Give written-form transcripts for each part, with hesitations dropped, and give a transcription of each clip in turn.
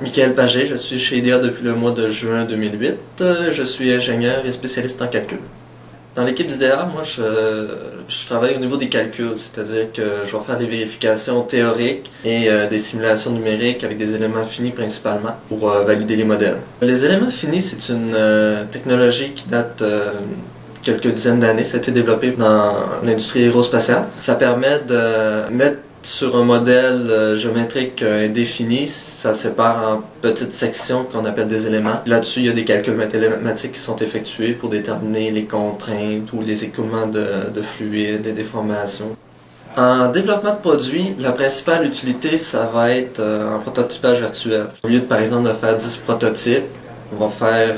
Michael Pagé, je suis chez IDEA depuis le mois de juin 2008. Je suis ingénieur et spécialiste en calcul. Dans l'équipe d'IDEA, moi, je travaille au niveau des calculs, c'est-à-dire que je vais faire des vérifications théoriques et des simulations numériques avec des éléments finis principalement pour valider les modèles. Les éléments finis, c'est une technologie qui date quelques dizaines d'années. Ça a été développé dans l'industrie aérospatiale. Ça permet de mettre sur un modèle géométrique indéfini, ça sépare en petites sections qu'on appelle des éléments. Là-dessus, il y a des calculs mathématiques qui sont effectués pour déterminer les contraintes ou les écoulements de fluides, des déformations. En développement de produits, la principale utilité, ça va être en prototypage virtuel. Au lieu de, par exemple, de faire 10 prototypes, on va faire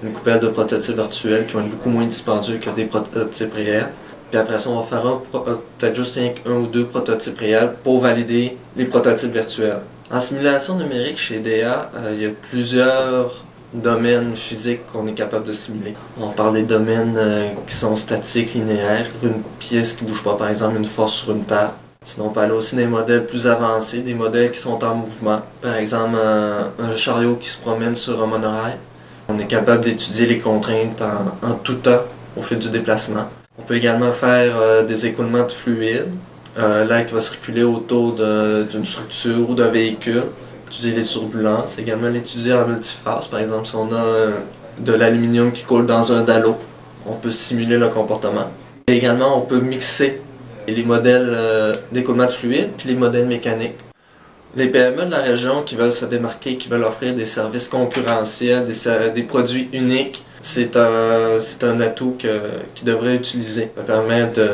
une coupelle de prototypes virtuels qui vont être beaucoup moins dispendieux que des prototypes réels. Puis après ça, on va faire peut-être juste un ou deux prototypes réels pour valider les prototypes virtuels. En simulation numérique chez IDEA, il y a plusieurs domaines physiques qu'on est capable de simuler. On parle des domaines qui sont statiques, linéaires, une pièce qui ne bouge pas, par exemple une force sur une table. Sinon, on peut aller aussi dans des modèles plus avancés, des modèles qui sont en mouvement. Par exemple, un chariot qui se promène sur un monorail. On est capable d'étudier les contraintes en tout temps au fil du déplacement. On peut également faire des écoulements de fluide, l'air qui va circuler autour d'une structure ou d'un véhicule, étudier les turbulences, également l'étudier en multiphase. Par exemple, si on a de l'aluminium qui coule dans un dallot, on peut simuler le comportement. Et également, on peut mixer les modèles d'écoulement de fluide puis les modèles mécaniques. Les PME de la région qui veulent se démarquer, qui veulent offrir des services concurrentiels, des produits uniques, c'est un atout qu'ils devraient utiliser. Ça permet de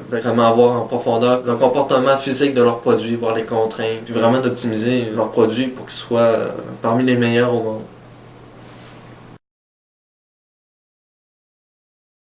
vraiment avoir en profondeur le comportement physique de leurs produits, voir les contraintes, puis vraiment d'optimiser leurs produits pour qu'ils soient parmi les meilleurs au monde.